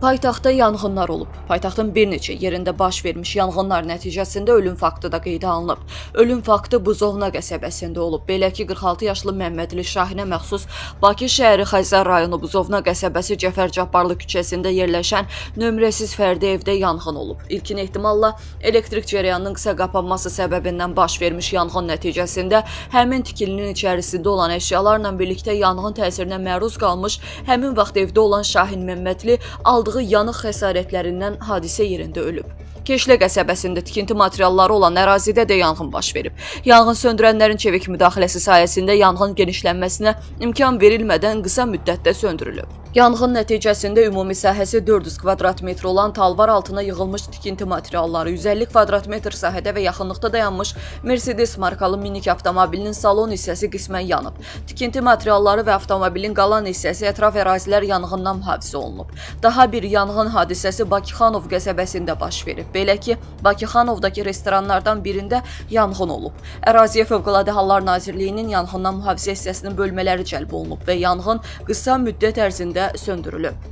Paytaxtda yanğınlar olub. Paytaxtın bir neçə yerində baş vermiş yanğınlar nəticəsində ölüm faktı da qeydə alınıb. Ölüm faktı Buzovna qəsəbəsində olub. Belə ki, 46 yaşlı Məmmədli Şahinə məxsus Bakı şəhəri Xəzər rayonu Buzovna qəsəbəsi Cəfər Cabbarlı küçəsində yerləşən nömrəsiz fərdi evdə yanğın olub. İlkin ehtimalla elektrik cərəyanının qısa qapanması səbəbindən baş vermiş yanğın nəticəsində həmin tikilinin içərisində olan əşyalarla birlikdə yanğın təsirinə məruz qalmış, həmin vaxt evdə olan Şahin Məmmədli aldığı yanıq xəsarətlərindən hadisə yerində ölüb. Keşlə qəsəbəsində tikinti materialları olan ərazidə də yanğın baş verib. Yanğın söndürənlərin çevik müdaxiləsi sayəsində yanğın genişlənməsinə imkan verilmədən qısa müddətdə söndürülüb. Yanğın nəticəsində ümumi sahəsi 400 kvadrat metr olan talvar altına yığılmış tikinti materialları, 150 kvadrat metr sahədə və yaxınlıqda dayanmış Mercedes markalı minik avtomobilinin salon hissəsi qismən yanıb. Tikinti materialları və avtomobilin qalan hissəsi ətraf ərazilər yanğından mühafizə olunub. Daha bir yanğın hadisəsi Bakıxanov qəsəbəsində baş verib. Belə ki, Bakıxanovdakı restoranlardan birində yanğın olub. Əraziyə Fövqəladə Hallar Nazirliyinin yanğından mühafizə hissəsinin bölmələri cəlb olunub və yanğın qısa müddət ərzində söndürülüb.